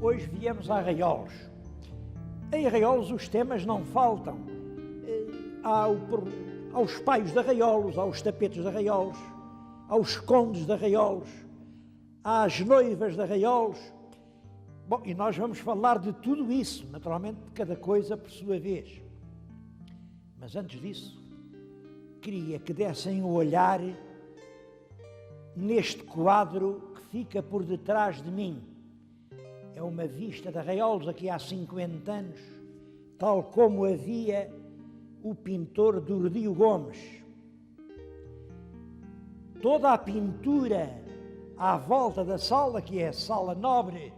Hoje viemos a Arraiolos. Em Arraiolos os temas não faltam. Aos paios de Arraiolos, aos tapetes de Arraiolos, aos condes de Arraiolos, às noivas de Arraiolos. Bom, e nós vamos falar de tudo isso, naturalmente, de cada coisa por sua vez. Mas antes disso, queria que dessem o olhar neste quadro que fica por detrás de mim. É uma vista de Arraiolos aqui há 50 anos, tal como havia o pintor Dordio Gomes. Toda a pintura à volta da sala, que é a sala nobre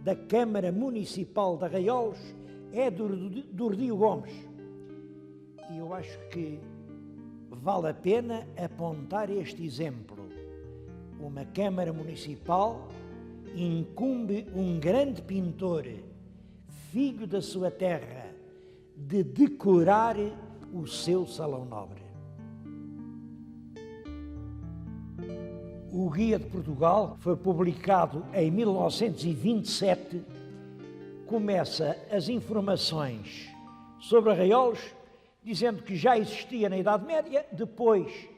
da Câmara Municipal de Arraiolos, é Dordio Gomes. E eu acho que vale a pena apontar este exemplo. Uma Câmara Municipal incumbe um grande pintor, filho da sua terra, de decorar o seu salão nobre. O Guia de Portugal foi publicado em 1927. Começa as informações sobre Arraiolos, dizendo que já existia na Idade Média. Depois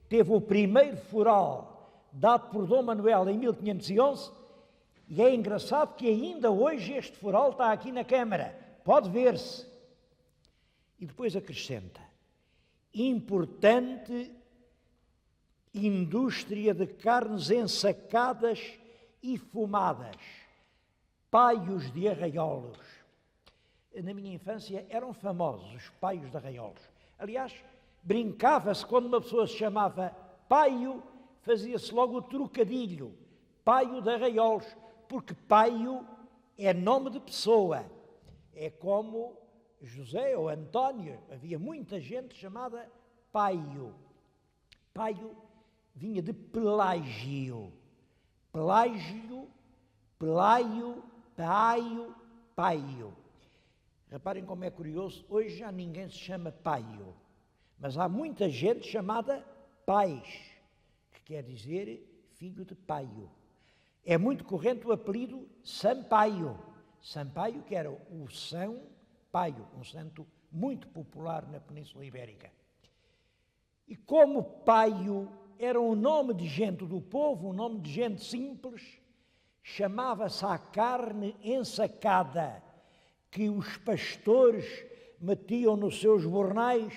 teve o primeiro foral dado por Dom Manuel em 1511, e é engraçado que ainda hoje este foral está aqui na Câmara, pode ver-se. E depois acrescenta: importante indústria de carnes ensacadas e fumadas, paios de Arraiolos. Na minha infância eram famosos os paios de Arraiolos. Aliás, brincava-se quando uma pessoa se chamava paio, fazia-se logo o trocadilho, paio de Arraiolos, porque paio é nome de pessoa. É como José ou António, havia muita gente chamada paio. Paio vinha de Pelágio. Pelágio, Pelaio, Paio, Paio. Reparem como é curioso, hoje já ninguém se chama paio, mas há muita gente chamada pais, que quer dizer filho de paio. É muito corrente o apelido Sampaio. Sampaio, que era o São Paio, um santo muito popular na Península Ibérica. E como paio era um nome de gente do povo, um nome de gente simples, chamava-se a carne ensacada, que os pastores metiam nos seus bornais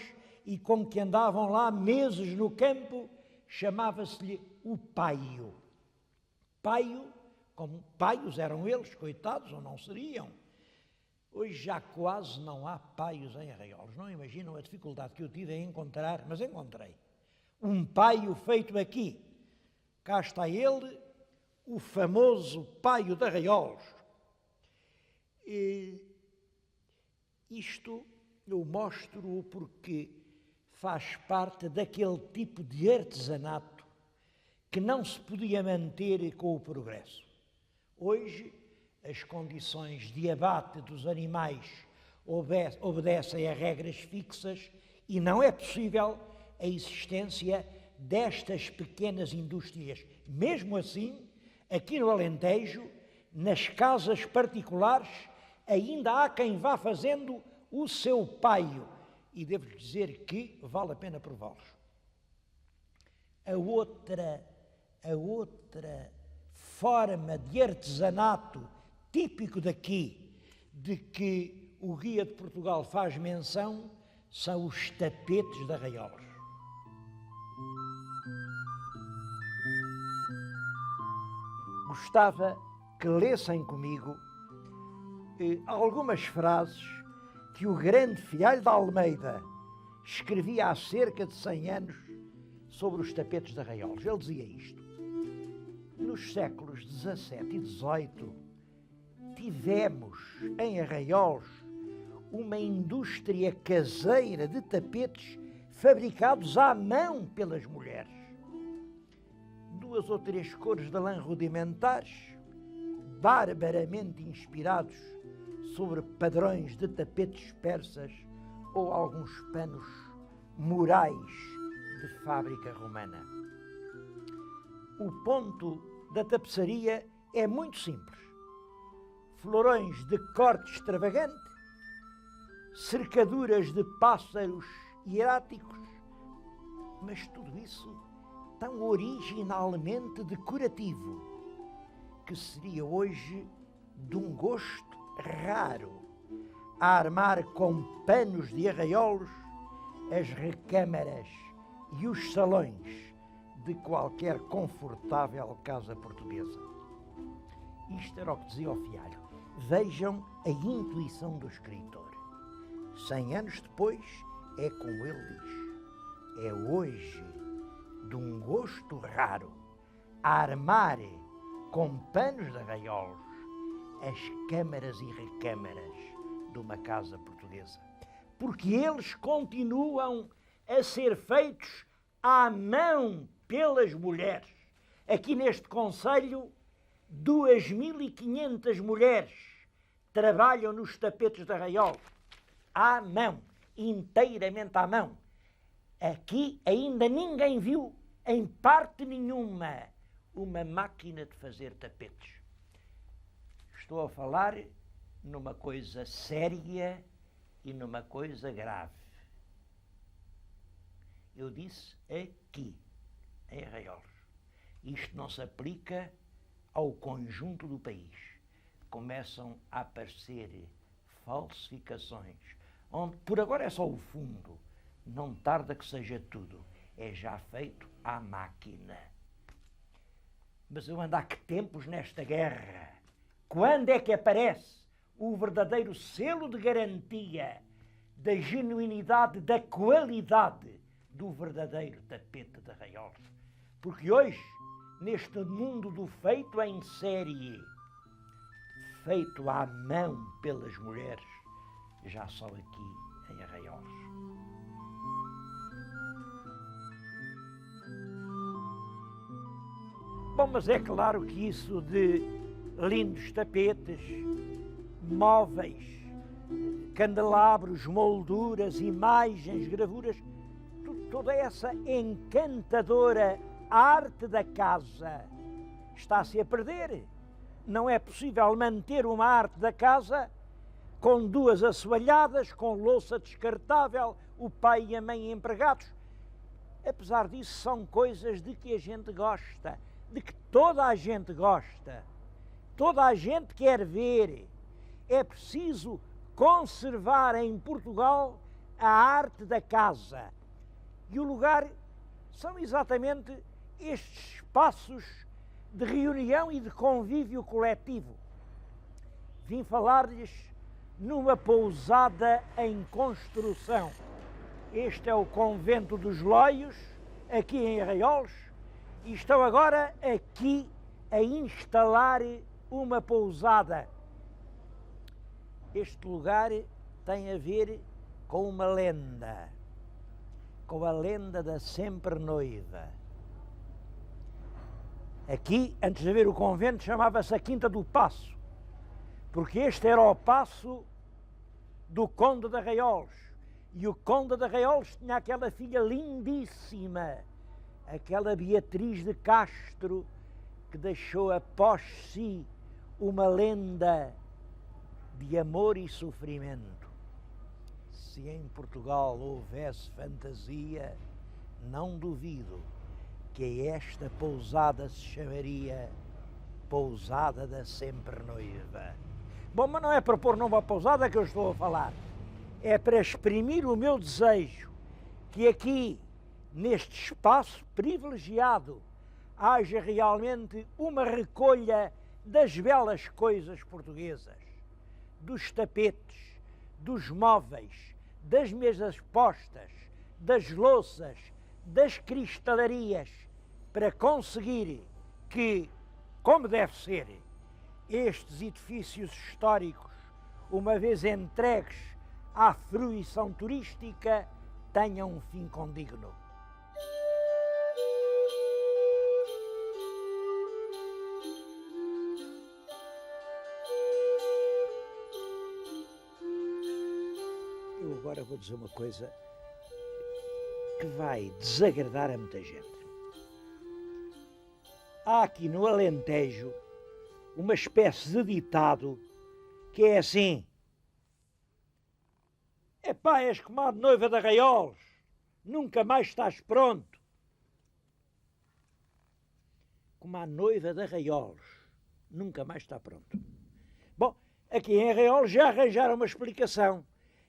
e com que andavam lá meses no campo, chamava-se-lhe o paio. Paio, como paios eram eles, coitados, ou não seriam. Hoje já quase não há paios em Arraiolos. Não imaginam a dificuldade que eu tive em encontrar, mas encontrei. Um paio feito aqui. Cá está ele, o famoso paio de Arraiolos. Isto eu mostro-o porque faz parte daquele tipo de artesanato que não se podia manter com o progresso. Hoje, as condições de abate dos animais obedecem a regras fixas e não é possível a existência destas pequenas indústrias. Mesmo assim, aqui no Alentejo, nas casas particulares, ainda há quem vá fazendo o seu paio. E devo dizer que vale a pena prová-los. A outra forma de artesanato típico daqui, de que o Guia de Portugal faz menção, são os tapetes de Arraiolos. Gostava que lessem comigo algumas frases que o grande Filho de Almeida escrevia há cerca de 100 anos sobre os tapetes de Arraiolos. Ele dizia isto: nos séculos XVII e XVIII tivemos em Arraiolos uma indústria caseira de tapetes fabricados à mão pelas mulheres. 2 ou 3 cores de lã rudimentares, barbaramente inspirados sobre padrões de tapetes persas ou alguns panos murais de fábrica romana. O ponto da tapeçaria é muito simples. florões de corte extravagante, cercaduras de pássaros hieráticos, mas tudo isso tão originalmente decorativo, que seria hoje de um gosto raro, a armar com panos de arraiolos as recâmaras e os salões de qualquer confortável casa portuguesa. Isto era o que dizia o Fialho. Vejam a intuição do escritor. 100 anos depois, é como ele diz. É hoje de um gosto raro a armar com panos de arraiolos as câmaras e recâmaras de uma casa portuguesa. Porque eles continuam a ser feitos à mão pelas mulheres. Aqui neste concelho, 2.500 mulheres trabalham nos tapetes de arraiol, à mão, inteiramente à mão. Aqui ainda ninguém viu, em parte nenhuma, uma máquina de fazer tapetes. Estou a falar numa coisa séria e numa coisa grave. Eu disse aqui, em Arraiolos. Isto não se aplica ao conjunto do país. Começam a aparecer falsificações, onde por agora é só o fundo, não tarda que seja tudo. É já feito à máquina. Mas eu ando há que tempos nesta guerra. Quando é que aparece o verdadeiro selo de garantia da genuinidade, da qualidade do verdadeiro tapete de arraiolos? Porque hoje, neste mundo do feito em série, feito à mão pelas mulheres, já só aqui em Arraiolos. Bom, mas é claro que isso de lindos tapetes, móveis, candelabros, molduras, imagens, gravuras, toda essa encantadora arte da casa está-se a perder. Não é possível manter uma arte da casa com duas assoalhadas, com louça descartável, o pai e a mãe empregados. Apesar disso, são coisas de que a gente gosta, de que toda a gente gosta, toda a gente quer ver. É preciso conservar em Portugal a arte da casa. E o lugar são exatamente estes espaços de reunião e de convívio coletivo. Vim falar-lhes numa pousada em construção. Este é o convento dos Loios, aqui em Arraiolos, e estão agora aqui a instalar uma pousada. Este lugar tem a ver com uma lenda, com a lenda da sempre noiva. Aqui, antes de haver o convento, chamava-se a Quinta do Paço, porque este era o paço do Conde de Arraiolos. E o Conde de Arraiolos tinha aquela filha lindíssima, aquela Beatriz de Castro, que deixou após si uma lenda de amor e sofrimento. Se em Portugal houvesse fantasia, não duvido que esta pousada se chamaria Pousada da Sempre Noiva. Bom, mas não é para pôr numa pousada que eu estou a falar. É para exprimir o meu desejo que aqui, neste espaço privilegiado, haja realmente uma recolha das belas coisas portuguesas, dos tapetes, dos móveis, das mesas postas, das louças, das cristalarias, para conseguir que, como deve ser, estes edifícios históricos, uma vez entregues à fruição turística, tenham um fim condigno. Eu agora vou dizer uma coisa que vai desagradar a muita gente. Há aqui no Alentejo uma espécie de ditado que é assim. Epá, és como a noiva de Arraiolos, nunca mais estás pronto. Como a noiva de Arraiolos, nunca mais está pronto. Bom, aqui em Arraiolos já arranjaram uma explicação.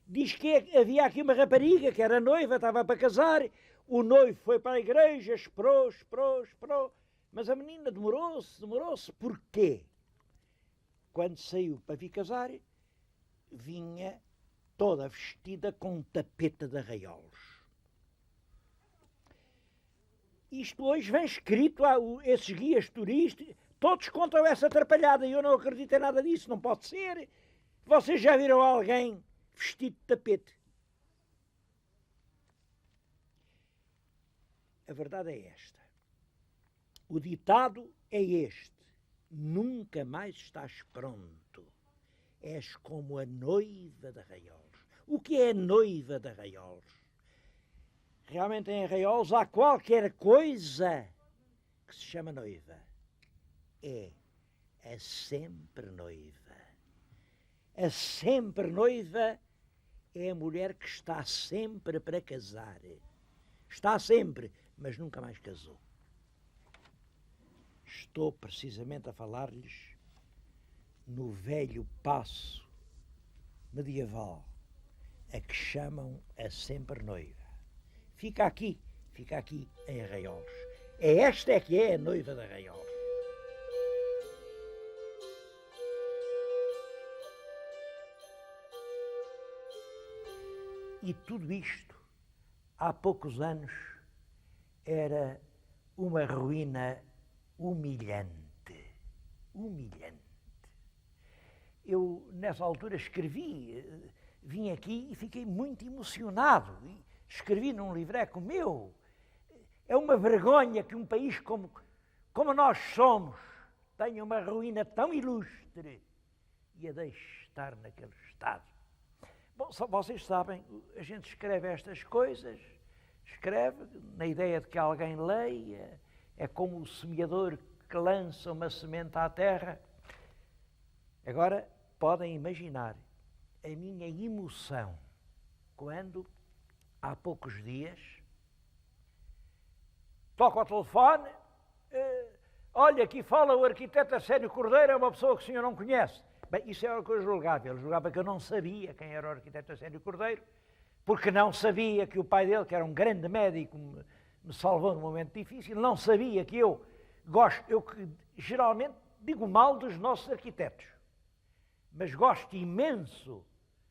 Diz que havia aqui uma rapariga que era noiva, estava para casar, o noivo foi para a igreja, esperou, mas a menina demorou-se. Porquê? Quando saiu para vir casar, vinha toda vestida com um tapete de arraiolos. Isto hoje vem escrito, esses guias turísticos, todos contam essa atrapalhada e eu não acredito em nada disso, não pode ser. Vocês já viram alguém vestido de tapete? A verdade é esta. O ditado é este: nunca mais estás pronto. És como a noiva de Arraiolos. O que é a noiva de Arraiolos? Realmente em Arraiolos há qualquer coisa que se chama noiva. É a sempre noiva. A sempre noiva é a mulher que está sempre para casar. Está sempre, mas nunca mais casou. Estou precisamente a falar-lhes no velho paço medieval, a que chamam a sempre noiva. Fica aqui em Arraiolos. Esta é que é a noiva de Arraiolos. E tudo isto, há poucos anos, era uma ruína humilhante. Eu, nessa altura, vim aqui e fiquei muito emocionado. Escrevi num livreco meu. É uma vergonha que um país como nós somos tenha uma ruína tão ilustre e a deixe estar naquele estado. Bom, vocês sabem, a gente escreve estas coisas, escreve na ideia de que alguém leia, é como o semeador que lança uma semente à terra. Agora, podem imaginar a minha emoção quando, há poucos dias, toco ao telefone, olha, aqui fala o arquiteto Arsénio Cordeiro, é uma pessoa que o senhor não conhece. Bem, isso era o que eu julgava. Ele julgava que eu não sabia quem era o arquiteto Arsénio Cordeiro, porque não sabia que o pai dele, que era um grande médico, me salvou num momento difícil, não sabia que eu que geralmente digo mal dos nossos arquitetos, mas gosto imenso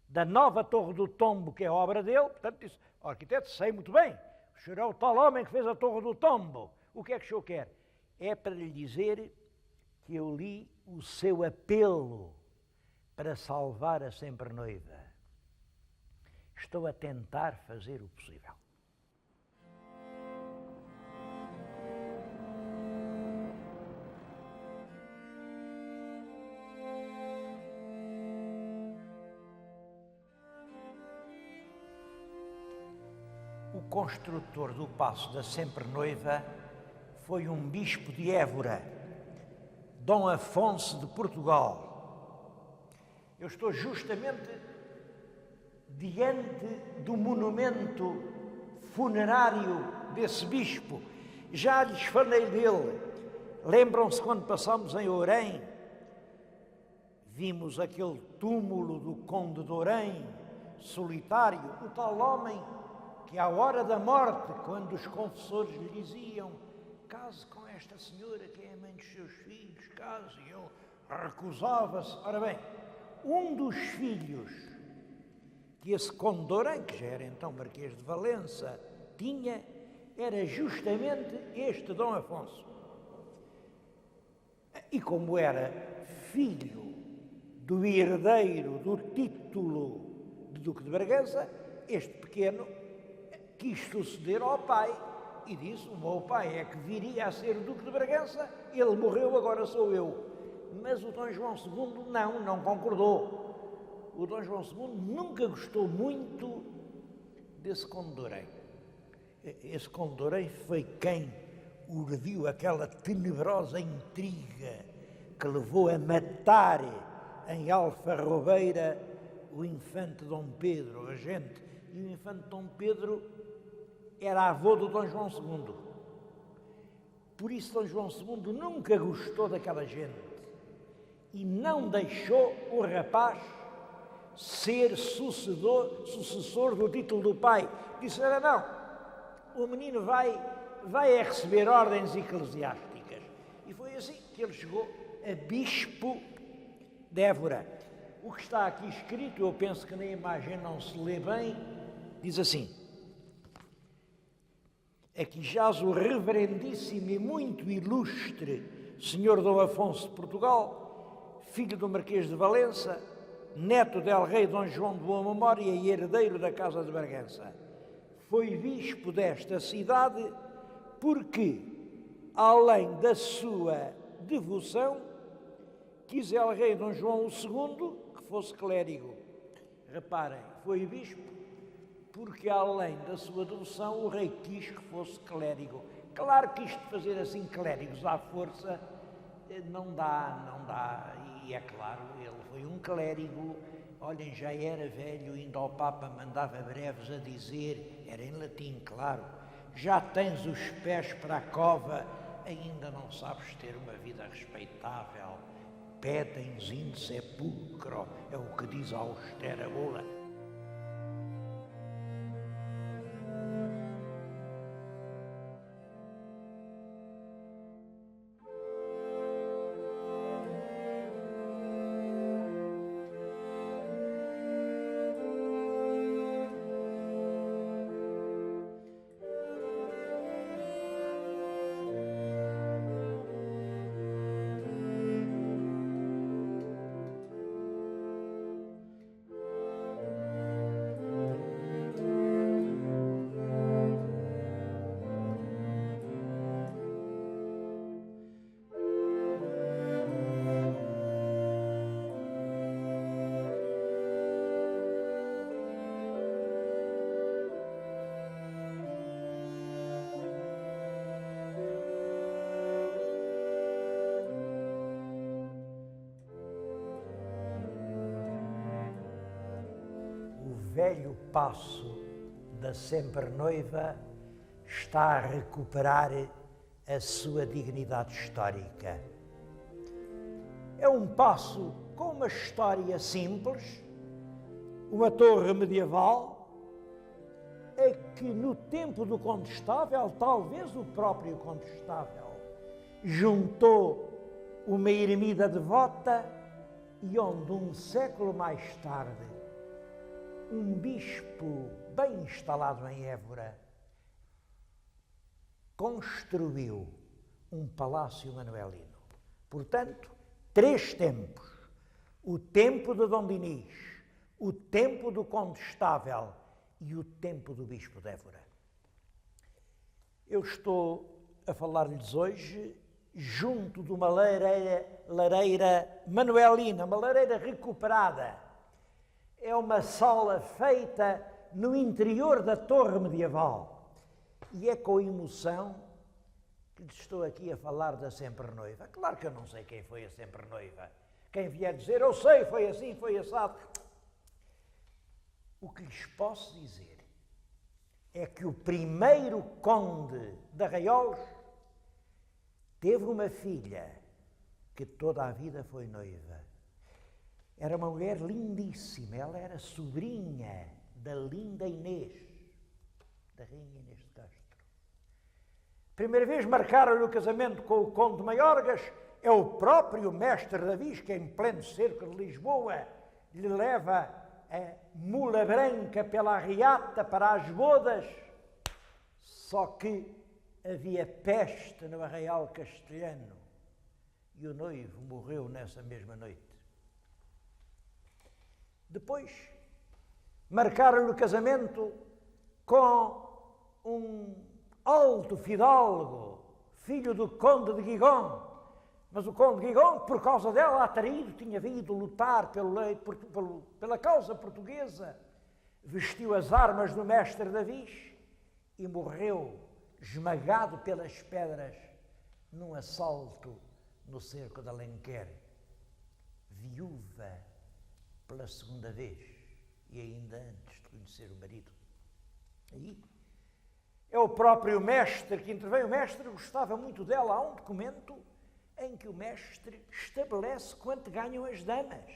da nova Torre do Tombo, que é obra dele. Portanto, disse: o arquiteto, sei muito bem, o senhor é o tal homem que fez a Torre do Tombo. O que é que o senhor quer? É para lhe dizer que eu li o seu apelo para salvar a sempre noiva. Estou a tentar fazer o possível. O construtor do Paço da Sempre Noiva foi um bispo de Évora, Dom Afonso de Portugal. Eu estou justamente diante do monumento funerário desse bispo. Já lhes falei dele. Lembram-se quando passámos em Ourém? Vimos aquele túmulo do Conde de Ourém, solitário, o tal homem que à hora da morte, quando os confessores lhe diziam: case com esta senhora que é a mãe dos seus filhos, case, e ele recusava-se. Ora bem, um dos filhos que esse Conde de Ourém, que já era então Marquês de Valença, tinha, era justamente este Dom Afonso. E como era filho do herdeiro do título de Duque de Bragança, este pequeno quis suceder ao pai e disse: o meu pai é que viria a ser Duque de Bragança, ele morreu, agora sou eu. Mas o Dom João II não concordou. O Dom João II nunca gostou muito desse Conde de Ourém. Esse Conde de Ourém foi quem urdiu aquela tenebrosa intriga que levou a matar em Alfarrobeira o infante Dom Pedro, regente, e o infante Dom Pedro era avô do Dom João II. Por isso Dom João II nunca gostou daquela gente e não deixou o rapaz ser sucessor do título do pai. Disse, não, o menino vai receber ordens eclesiásticas. E foi assim que ele chegou a bispo de Évora. O que está aqui escrito, eu penso que na imagem não se lê bem, diz assim: aqui jaz o reverendíssimo e muito ilustre senhor Dom Afonso de Portugal, filho do Marquês de Valença, neto del rei Dom João de Boa Memória e herdeiro da Casa de Bragança. Foi bispo desta cidade porque, além da sua devoção, quis el rei Dom João II que fosse clérigo. Reparem, foi bispo porque, além da sua devoção, o rei quis que fosse clérigo. Claro que isto de fazer assim clérigos à força não dá, e é claro, ele foi um clérigo. Olhem, já era velho, ainda ao Papa mandava breves a dizer, era em latim, claro, já tens os pés para a cova, ainda não sabes ter uma vida respeitável, pedens in sepulcro, é o que diz a austera bula. Velho paço da sempre noiva está a recuperar a sua dignidade histórica. É um paço com uma história simples, uma torre medieval, é que no tempo do Condestável, talvez o próprio Condestável, juntou uma ermida devota e onde um século mais tarde um bispo bem instalado em Évora construiu um palácio manuelino. Portanto, 3 tempos: o tempo de Dom Dinis, o tempo do Condestável e o tempo do bispo de Évora. Eu estou a falar-lhes hoje junto de uma lareira manuelina, uma lareira recuperada. É uma sala feita no interior da torre medieval. E é com emoção que lhes estou aqui a falar da sempre noiva. Claro que eu não sei quem foi a sempre noiva. Quem vier dizer, eu sei, foi assim, foi assado. O que lhes posso dizer é que o primeiro conde de Arraiolos teve uma filha que toda a vida foi noiva. Era uma mulher lindíssima, ela era sobrinha da linda Inês, da rainha Inês de Castro. Primeira vez marcaram-lhe o casamento com o conde de Maiorgas, é o próprio mestre Davis, que em pleno cerco de Lisboa lhe leva a mula branca pela arriata para as bodas, só que havia peste no arraial castelhano e o noivo morreu nessa mesma noite. Depois, marcaram-lhe o casamento com um alto fidalgo, filho do conde de Guigon. Mas o conde de Guigon, por causa dela, atraído, tinha vindo lutar pela causa portuguesa, vestiu as armas do mestre Davis e morreu esmagado pelas pedras num assalto no cerco de Alenquer. viúva pela segunda vez, e ainda antes de conhecer o marido. Aí é o próprio mestre que intervém. O mestre gostava muito dela. Há um documento em que o mestre estabelece quanto ganham as damas.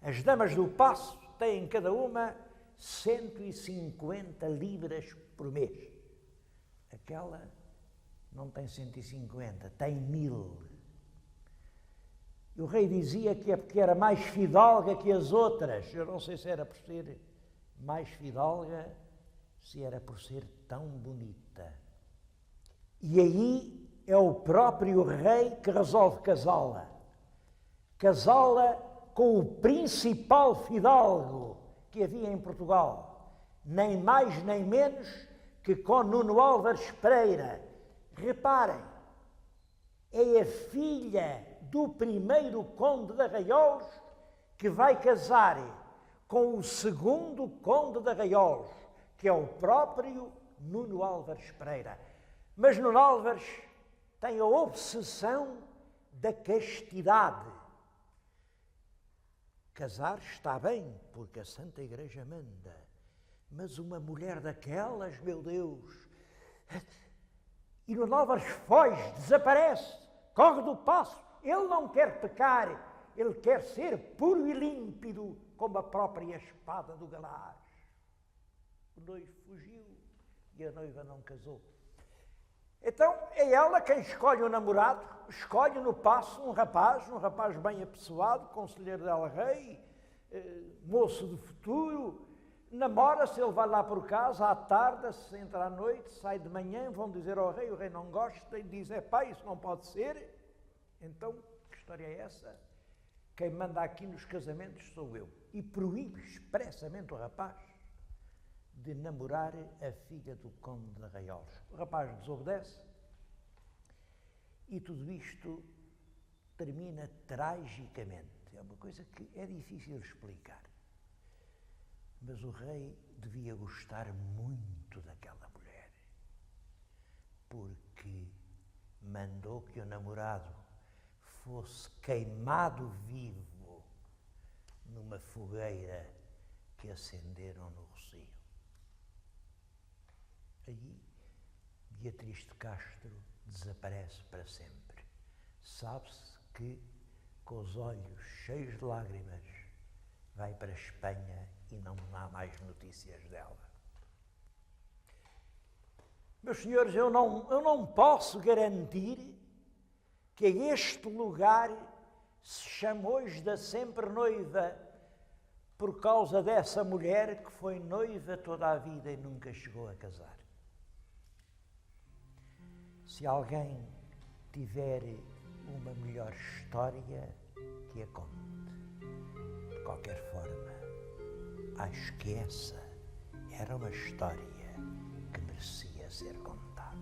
As damas do paço têm cada uma 150 libras por mês. Aquela não tem 150, tem 1000. E o rei dizia que é porque era mais fidalga que as outras. Eu não sei se era por ser mais fidalga, se era por ser tão bonita. E aí é o próprio rei que resolve casá-la. Casá-la com o principal fidalgo que havia em Portugal. Nem mais nem menos que com Nuno Álvares Pereira. Reparem, é a filha do primeiro conde de Arraiolos que vai casar com o segundo conde de Arraiolos, que é o próprio Nuno Álvares Pereira. Mas Nuno Álvares tem a obsessão da castidade. Casar está bem, porque a Santa Igreja manda, mas uma mulher daquelas, meu Deus... E Nuno Álvares foge, desaparece, corre do paço. Ele não quer pecar, ele quer ser puro e límpido, como a própria espada do Galás. O noivo fugiu e a noiva não casou. Então é ela quem escolhe o namorado, escolhe no paço um rapaz bem apessoado, conselheiro del rei, moço do futuro. Namora-se, ele vai lá por casa, à tarde, se entra à noite, sai de manhã, vão dizer ao rei, o rei não gosta, e diz, pá, isso não pode ser. Então, que história é essa? Quem manda aqui nos casamentos sou eu. E proíbe expressamente o rapaz de namorar a filha do conde de Arraiolos. O rapaz desobedece e tudo isto termina tragicamente. É uma coisa que é difícil de explicar. Mas o rei devia gostar muito daquela mulher, porque mandou que o namorado fosse queimado vivo numa fogueira que acenderam no Rocio. Aí, Beatriz de Castro desaparece para sempre. Sabe-se que, com os olhos cheios de lágrimas, vai para a Espanha e não há mais notícias dela. Meus senhores, eu não posso garantir que este lugar se chama hoje da sempre noiva por causa dessa mulher que foi noiva toda a vida e nunca chegou a casar. Se alguém tiver uma melhor história, que a conte. De qualquer forma, acho que essa era uma história que merecia ser contada.